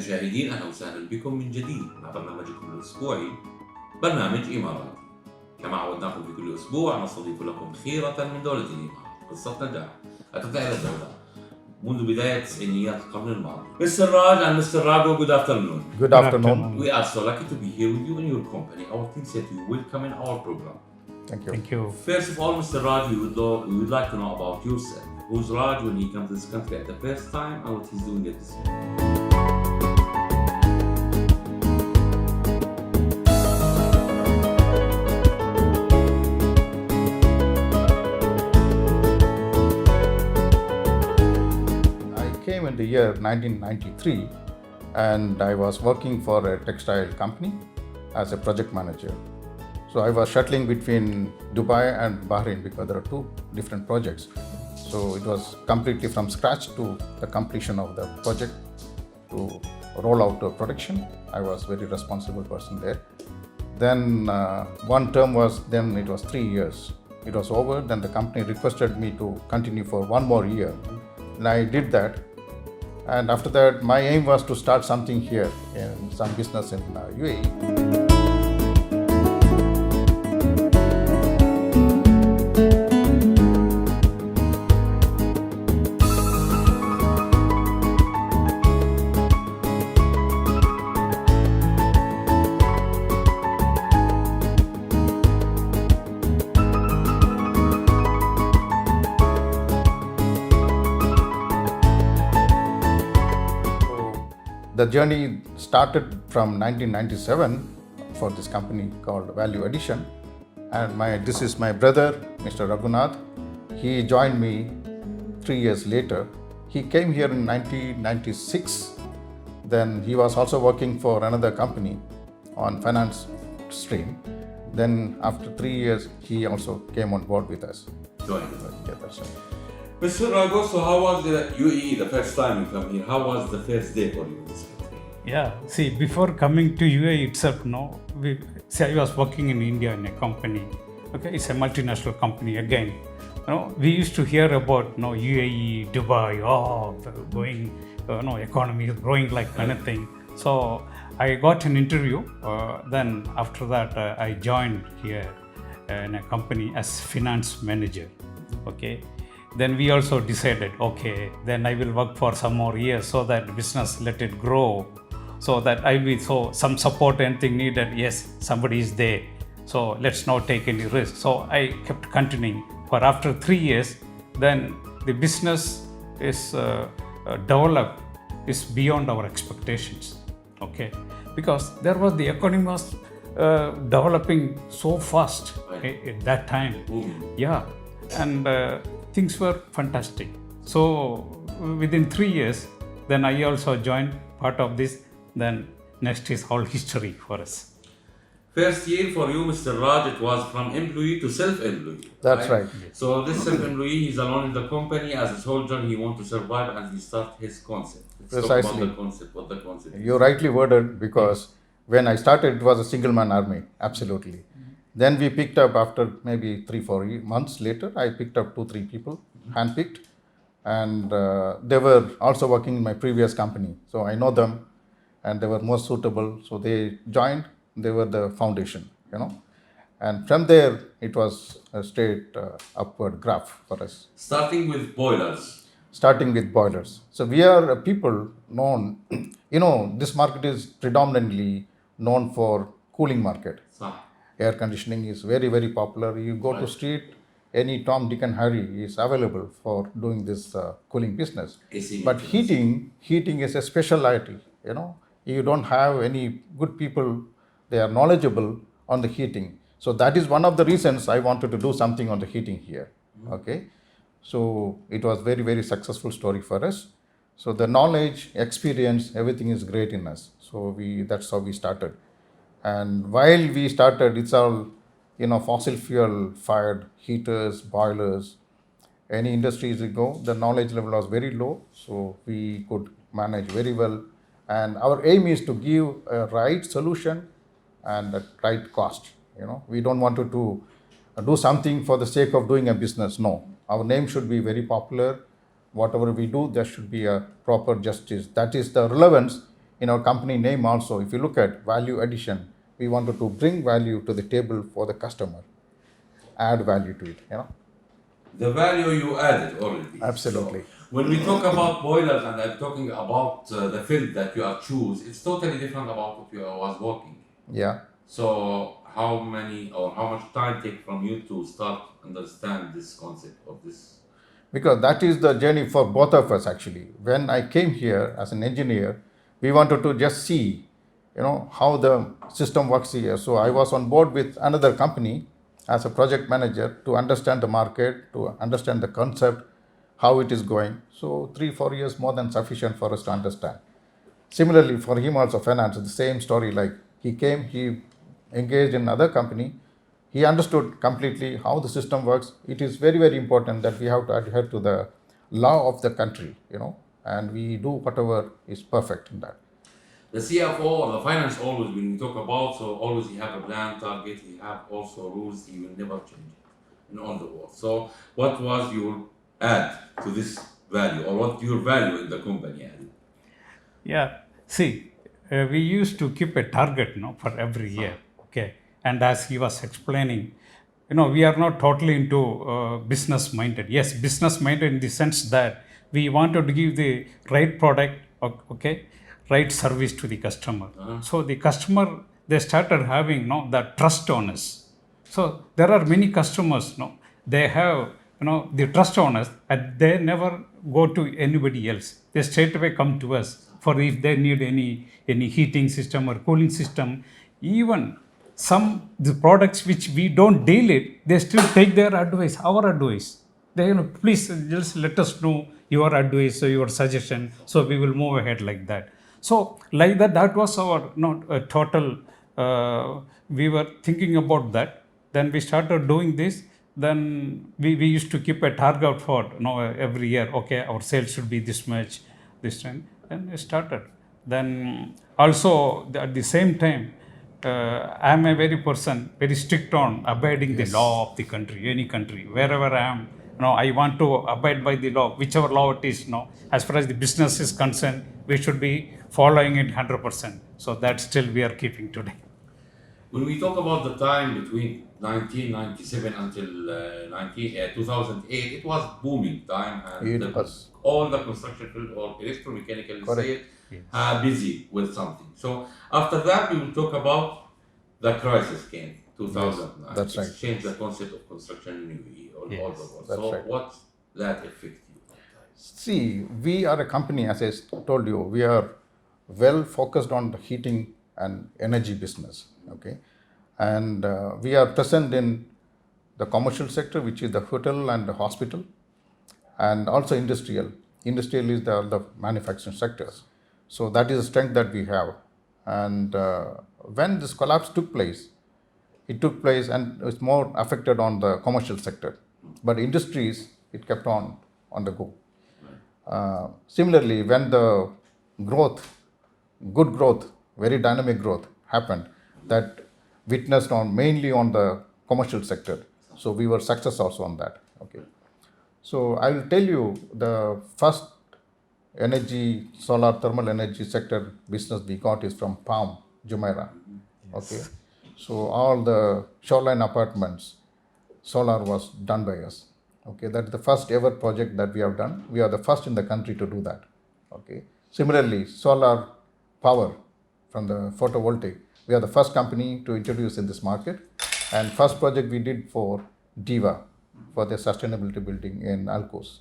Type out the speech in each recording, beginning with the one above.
المشاهدين، أهلا وسهلا بكم من جديد مع برنامجكم الأسبوعي برنامج إماراتي. كما عودناكم في كل أسبوع نستضيف لكم خيرة من دولة الإمارات، قصة نجاح أتت إلى الدولة منذ بداية تسعينيات القرن الماضي. Mr. Raj and Mr. Rago, good afternoon. Good afternoon. We are so lucky to be here with you in your company. Our team said you will come in our program. Thank you. Thank you. First of all, Mr. Raj, we would like to know about yourself. Who's Raj when he comes to this country at the first time and what he's doing at this moment? In the year 1993, and I was working for a textile company as a project manager. So I was shuttling between Dubai and Bahrain because there are two different projects. So it was completely from scratch to the completion of the project to roll out to production. I was very responsible person there. Then one term was, then it was 3 years. It was over, then the company requested me to continue for one more year. And I did that. And after that, my aim was to start something here in some business in UAE. The journey started from 1997 for this company called Value Addition, and this is my brother, Mr. Ragunath. He joined me 3 years later. He came here in 1996. Then he was also working for another company on finance stream. Then after 3 years, he also came on board with us. Joined. Yeah, that's right. Mr. Rago, so how was the UAE the first time you come here? How was the first day for you in this country? Yeah, see, before coming to UAE itself, I was working in India in a company. Okay, it's a multinational company again. We used to hear about UAE, Dubai, going, economy is growing like anything. So I got an interview. Then after that, I joined here in a company as finance manager. Okay. Then we also decided, okay, then I will work for some more years so that business let it grow, so that I will, so some support, anything needed, yes, somebody is there. So let's not take any risk. So I kept continuing. For after 3 years, then the business is developed, is beyond our expectations. Okay, because there was the economy was developing so fast at that time. Yeah, and things were fantastic. So within 3 years, then I also joined part of this. Then next is all history for us. First year for you, Mr. Raj, it was from employee to self-employee. That's right. So this self-employee, he's alone in the company as a soldier. He wants to survive and he starts his concept. Let's Precisely. talk about the concept. What the concept is. You rightly worded, because when I started, it was a single-man army, absolutely. Then we picked up after maybe 3-4 months later, I picked up 2-3 people, handpicked, and they were also working in my previous company. So I know them and they were more suitable. So they joined, they were the foundation, And from there, it was a straight upward graph for us. Starting with boilers. So we are a people known, this market is predominantly known for cooling market. Air conditioning is very, very popular. You go to street, any Tom, Dick and Harry is available for doing this cooling business. But heating is a specialty, You don't have any good people, they are knowledgeable on the heating. So that is one of the reasons I wanted to do something on the heating here. Okay. So it was very, very successful story for us. So the knowledge, experience, everything is great in us. So that's how we started. And while we started, it's all, fossil fuel fired heaters, boilers, any industries you go, the knowledge level was very low. So we could manage very well. And our aim is to give a right solution and a right cost. We don't want to do something for the sake of doing a business. No, our name should be very popular. Whatever we do, there should be a proper justice. That is the relevance in our company name also, if you look at value addition, we wanted to bring value to the table for the customer, add value to it, The value you added already. Absolutely. So when we talk about boilers, and I'm talking about the field that you are choose, it's totally different about what you was working. Yeah. So how many or how much time take from you to start understand this concept of this? Because that is the journey for both of us actually. When I came here as an engineer, we wanted to just see, how the system works here. So I was on board with another company as a project manager to understand the market, to understand the concept, how it is going. So 3-4 years more than sufficient for us to understand. Similarly, for him also finance, the same story. Like he came, he engaged in another company. He understood completely how the system works. It is very, very important that we have to adhere to the law of the country, and we do whatever is perfect in that. The CFO or the finance always, when we talk about, so always he have a plan, target, he have also rules, he will never change it in all the world. So what was your add to this value, or what your value in the company added? Yeah, see, we used to keep a target, for every year, okay? And as he was explaining, we are not totally into business minded. Yes, business minded in the sense that we wanted to give the right product, okay, right service to the customer. So the customer, they started having that trust on us. So there are many customers, they have the trust on us, and they never go to anybody else. They straight away come to us for if they need any heating system or cooling system. Even the products which we don't deal it, they still take their advice, our advice. They please just let us know your advice or your suggestion, so we will move ahead like that. So like that was our total. We were thinking about that. Then we started doing this. Then we used to keep a target for every year. Okay, our sales should be this much, this time. Then we started. Then also at the same time, I am a very strict on abiding the law of the country, any country, wherever I am. I want to abide by the law, whichever law it is. As far as the business is concerned, we should be following it 100%. So that still we are keeping today. When we talk about the time between 1997 until 2008, it was booming time, and all the construction field or electromechanical state are busy with something. So after that, we will talk about the crisis came, 2009. Yes, that's right. It changed the concept of construction in UAE all over the world. That's so right. what that affect you? See, we are a company, as I told you, we are well focused on the heating and energy business, okay? And we are present in the commercial sector, which is the hotel and the hospital, and also industrial. Industrial is the manufacturing sectors. So that is the strength that we have. And when this collapse took place, it took place and it's more affected on the commercial sector. But industries, it kept on the go. Similarly, when the good growth, very dynamic growth happened, that witnessed mainly on the commercial sector. So we were success also on that. Okay. So I will tell you the first energy, solar thermal energy sector business we got is from Palm, Jumeirah. Okay. So all the shoreline apartments, solar was done by us. Okay. That's the first ever project that we have done. We are the first in the country to do that. Okay. Similarly, solar power from the photovoltaic. We are the first company to introduce in this market, and first project we did for DIVA for the sustainability building in Alcos.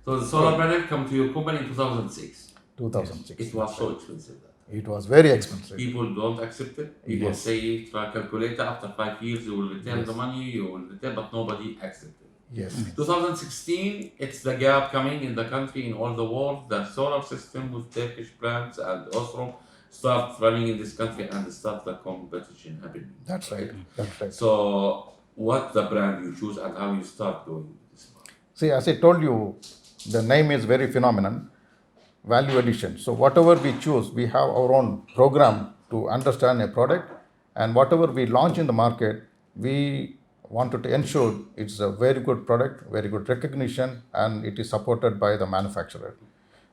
So the solar panel come to your company in 2006. 2006. It was so expensive. It was very expensive. People don't accept it. People say, try calculate after 5 years you will return the money, you will return, but nobody accepts it. Yes. 2016, it's the gap coming in the country, in all the world. The solar system with Turkish brands and Osram start running in this country and start the competition happening. That's right. That's right. So, what the brand you choose and how you start doing this market? See, as I told you, the name is very phenomenal. Value addition. So whatever we choose, we have our own program to understand a product, and whatever we launch in the market, we wanted to ensure it's a very good product, very good recognition, and it is supported by the manufacturer.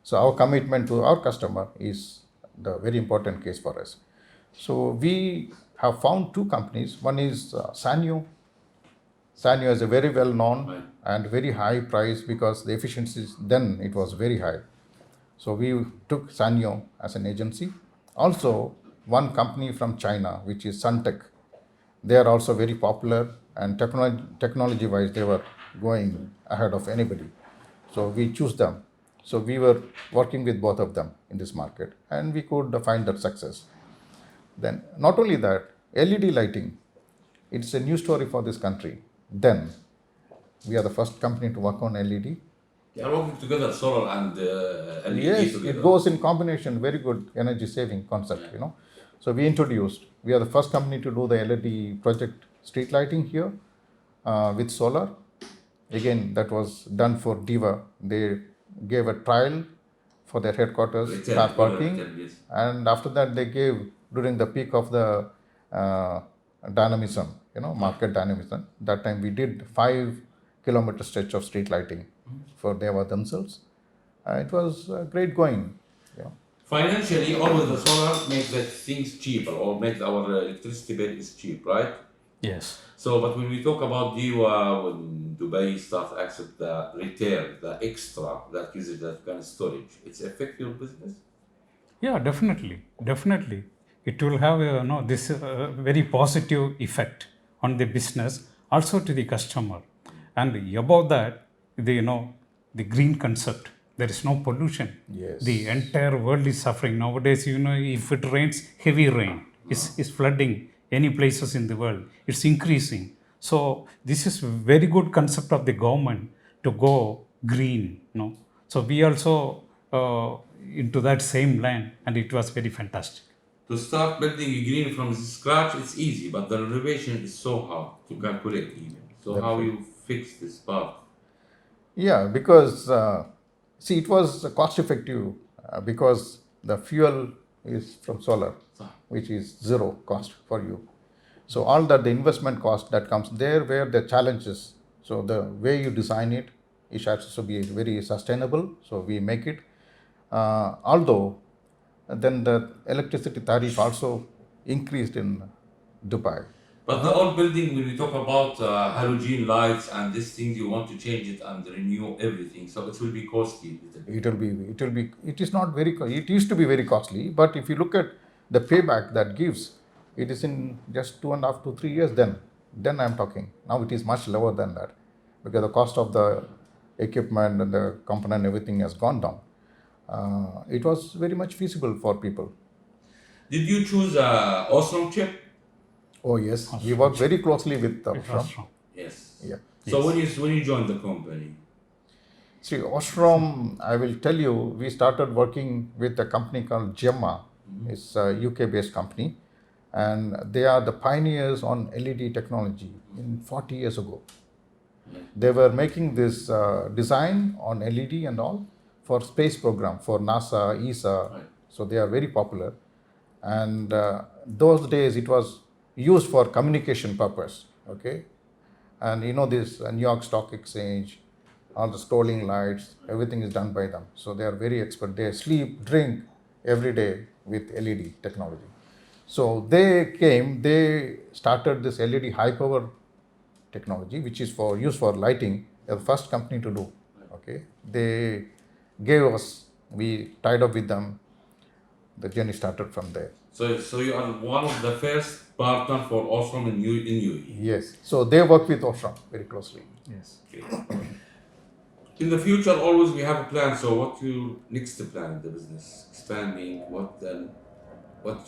So our commitment to our customer is the very important case for us. So we have found two companies. One is Sanyo. Sanyo is a very well known and very high price because the efficiencies then it was very high. So we took Sanyo as an agency. Also, one company from China, which is Suntech. They are also very popular and technology-wise, they were going ahead of anybody. So we choose them. So we were working with both of them in this market, and we could find that success. Then, not only that, LED lighting, it's a new story for this country. Then, we are the first company to work on LED. They are working together, solar and LED Yes, together. it goes in combination, very good energy saving concept, So we are the first company to do the LED project street lighting here with solar. Again, that was done for Diva. They gave a trial for their headquarters, car parking. Yes. And after that, they gave, during the peak of the dynamism, market dynamism, that time we did 5-kilometer stretch of street lighting for Deva themselves. It was great going. Financially, always the solar makes the things cheaper or makes our electricity bill is cheap, right? Yes. So, but when we talk about Diwa, when Dubai starts accept the retail, the extra that uses that kind of storage, it's affect your business? Yeah, definitely. It will have this very positive effect on the business, also to the customer. And above that, the green concept. There is no pollution. Yes. The entire world is suffering. Nowadays, if it rains, heavy rain is flooding any places in the world. It's increasing. So this is very good concept of the government to go green. So we also into that same line, and it was very fantastic. To start building a green from scratch, it's easy, but the renovation is so hard to calculate even. So how you fix this part? Yeah, because it was cost effective because the fuel is from solar, which is zero cost for you. So all that the investment cost that comes there where the challenges. So the way you design it has to be very sustainable. So we make it. Although then the electricity tariff also increased in Dubai. But the old building, when we talk about halogen lights and these things, you want to change it and renew everything, so it will be costly. It is not very. It used to be very costly, but if you look at the payback that gives, it is in just 2.5 to 3 years. Then I am talking. Now it is much lower than that, because the cost of the equipment and the component, everything has gone down. It was very much feasible for people. Did you choose Osram chip? Oh yes, we work very closely with Ashram. Yes. Yeah. So when you joined the company? See, Osram, I will tell you, we started working with a company called Gemma. It's a UK-based company, and they are the pioneers on LED technology in 40 years ago. They were making this design on LED and all for space program for NASA, ESA. Right. So they are very popular, and those days it was used for communication purpose. Okay, and this New York Stock Exchange, all the scrolling lights, everything is done by them. So they are very expert. They sleep, drink every day with LED technology. So they started this LED high power technology, which is used for lighting. They're the first company to do. Okay, they gave us, we tied up with them. The journey started from there. So you are one of the first partner for Osram in UAE. Yes. So they work with Osram very closely. Yes. Okay. In the future, always we have a plan. So what your next plan in the business? Expanding, what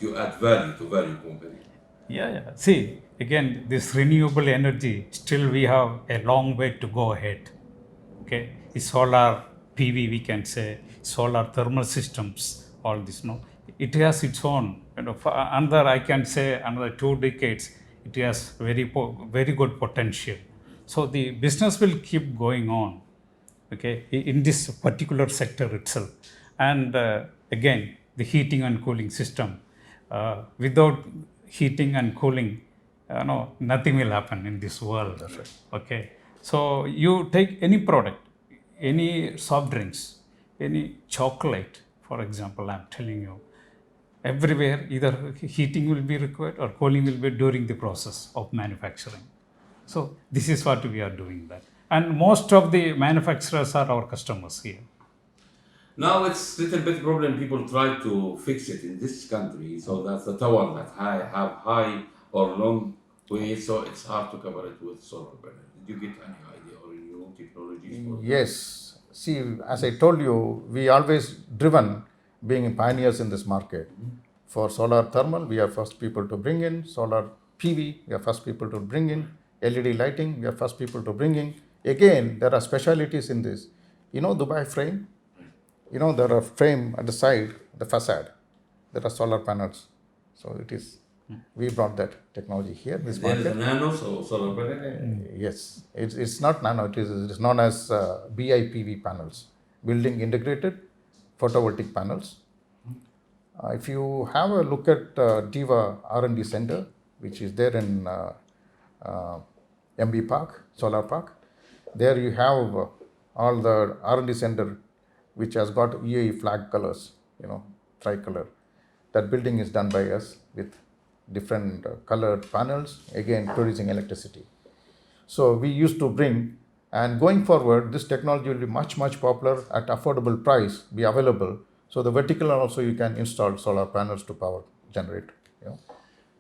you add value to value company? Yeah. See, again, this renewable energy, still we have a long way to go ahead. Okay, it's solar PV, we can say, solar thermal systems, all this, it has its own, for I can say another 2 decades, it has very good potential. So the business will keep going on, okay, in this particular sector itself. And again, the heating and cooling system, without heating and cooling, nothing will happen in this world. That's right. Okay, so you take any product, any soft drinks, any chocolate, for example, I'm telling you, everywhere either heating will be required or cooling will be during the process of manufacturing. So this is what we are doing that. And most of the manufacturers are our customers here. Now it's little bit problem. People try to fix it in this country, so that's the tower that have high or long way, so it's hard to cover it with solar panel. Did you get any idea or new technologies? For Yes. See, as I told you, we always driven being pioneers in this market. For solar thermal, we are first people to bring in. Solar PV, we are first people to bring in. LED lighting, we are first people to bring in. Again, there are specialities in this. You know Dubai frame? You know, there are frame at the side, the facade. There are solar panels. So it is, we brought that technology here. This there is market. a nano solar panel. Yes, it's not nano, it is known as BIPV panels, building integrated photovoltaic panels. If you have a look at DIVA R&D Center, which is there in MB Park, Solar Park, there you have all the R&D Center which has got UAE flag colors, you know, tricolor. That building is done by us with different colored panels, again producing electricity. So we used to bring, and going forward, this technology will be much popular at affordable price, be available. So the vertical also you can install solar panels to power generate. You know.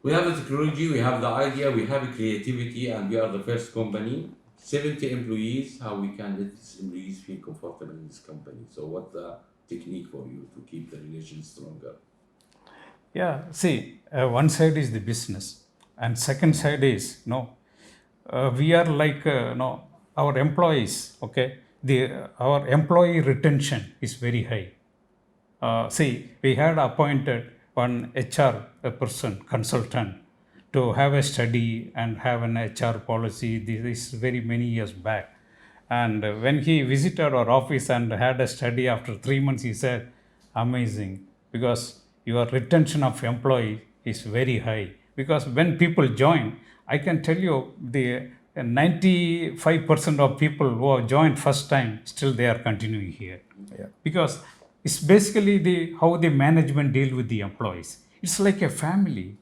We have the technology, we have the idea, we have the creativity, and we are the first company. 70 employees, how we can let these employees feel comfortable in this company. So what's the technique for you to keep the relation stronger? Yeah, see, one side is the business, and second side is, we are like, our employees, okay? Our employee retention is very high. See, we had appointed one HR person, consultant, to have a study and have an HR policy. This is very many years back. And when he visited our office and had a study after 3 months, he said, amazing, because your retention of employee is very high. Because when people join, I can tell you the 95% of people who have joined first time, still they are continuing here. Yeah. Because it's basically how the management deal with the employees. It's like a family.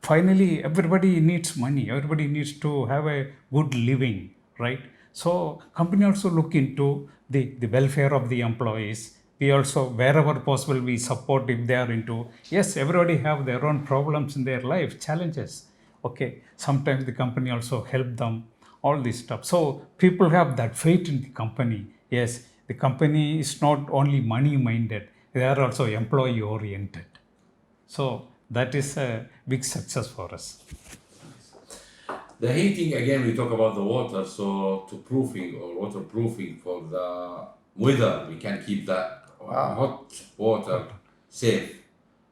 Finally, everybody needs money. Everybody needs to have a good living, right? So company also look into the welfare of the employees. We also, wherever possible, we support if they are into, yes, everybody have their own problems in their life, challenges. Okay, sometimes the company also help them, all this stuff. So people have that faith in the company. Yes, the company is not only money minded, they are also employee oriented. So that is a big success for us. The heating, again, we talk about the water, so to proofing or waterproofing for the weather, we can keep that hot water safe.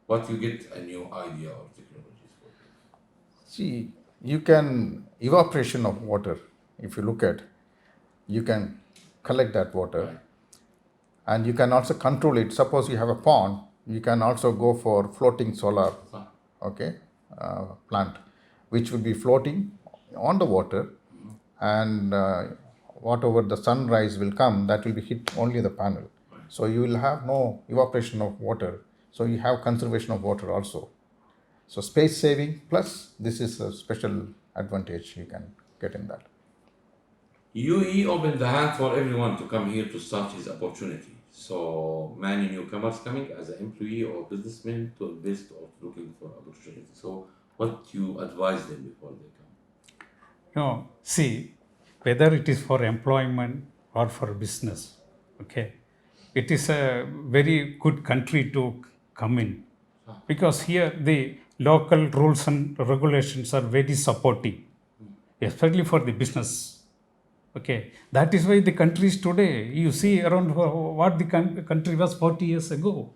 What you get a new idea or technologies for? See, you can, evaporation of water, if you look at, you can collect that water, Right. and you can also control it. Suppose you have a pond, you can also go for floating solar, okay, plant, which will be floating on the water, and whatever the sunrise will come, that will be hit only the panel. So you will have no evaporation of water. So you have conservation of water also. So space saving, plus this is a special advantage you can get in that. UAE opened the hand for everyone to come here to start his opportunity. So many newcomers coming as an employee or businessman to invest or looking for opportunity. So what you advise them before they come? See, whether it is for employment or for business, okay, it is a very good country to come in, because here the local rules and regulations are very supportive, especially for the business. Okay, that is why the countries today, you see around what the country was 40 years ago.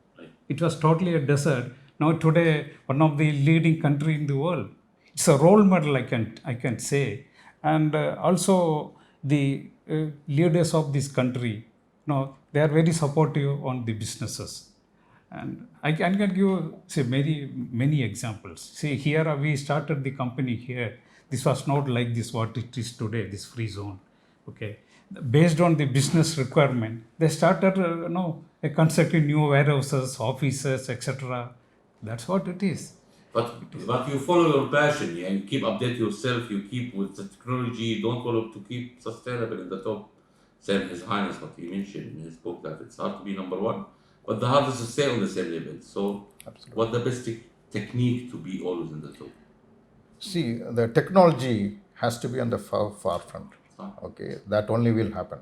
It was totally a desert. Now today, one of the leading country in the world. It's a role model, I can say. And also the leaders of this country, they are very supportive on the businesses. And I can give you, say, many examples. See, here we started the company here. This was not like this, what it is today, this free zone. Okay, based on the business requirement, they started, constructing new warehouses, offices, etc. That's what it is. But you follow your passion, yeah? You keep update yourself, you keep with the technology, you don't follow to keep sustainable in the top. Same His Highness, what he mentioned in his book, that it's hard to be number one, but the hardest is to stay on the same level. So, what's the best technique to be always in the top? See, the technology has to be on the far front. Okay, that only will happen.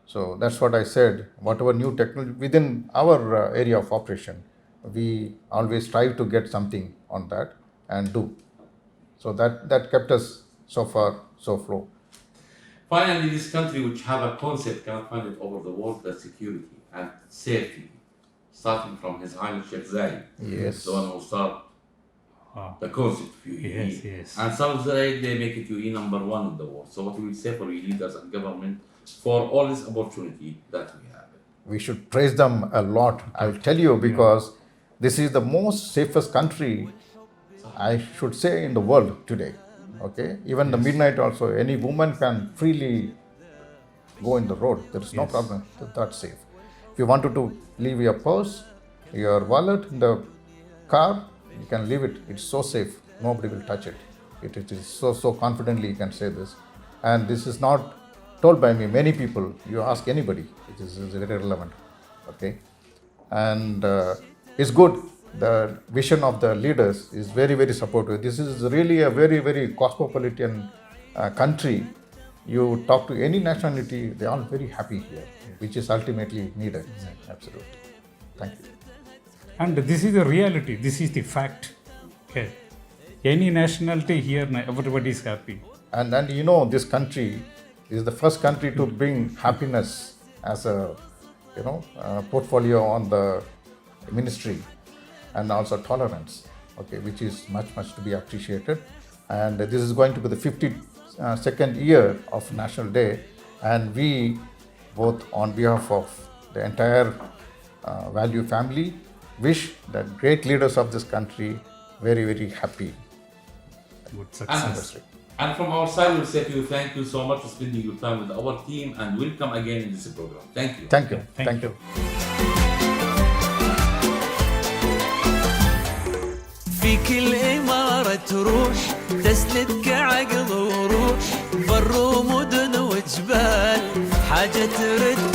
So that's what I said. Whatever new technology within our area of operation, we always strive to get something on that and do. So that kept us so far so flow. Finally, this country which have a concept cannot find it over the world, the security and safety, starting from His Highness Sheikh Zayed, Yes. the one who started the concept of UAE. Yes. And Saudi Arabia, they make it UAE number one in the world. So what we will say for UAE leaders and government for all this opportunity that we have. We should praise them a lot. I'll tell you, because this is the most safest country, I should say, in the world today. Okay, even the midnight also, any woman can freely go in the road. There is no problem. That's safe. If you wanted to leave your purse, your wallet in the car, you can leave it. It's so safe. Nobody will touch it. It is so confidently you can say this. And this is not told by me. Many people, you ask anybody, it is very relevant. Okay, and it's good. The vision of the leaders is very, very supportive. This is really a very, very cosmopolitan country. You talk to any nationality, they are all very happy here, which is ultimately needed. Absolutely. Thank you. And this is the reality. This is the fact. Okay. Any nationality here, everybody is happy. And you know, this country is the first country to bring happiness as a portfolio on the ministry. And also tolerance, okay, which is much to be appreciated. And this is going to be the 52nd year of National Day, and we, both on behalf of the entire Value family, wish the great leaders of this country very, very happy. Good success. And from our side, we'll say to you, thank you so much for spending your time with our team, and welcome again in this program. Thank you. Thank you. Thank you. في كل إمارة تروح تسلك عقل وروح بر ومدن وجبال حاجة ترد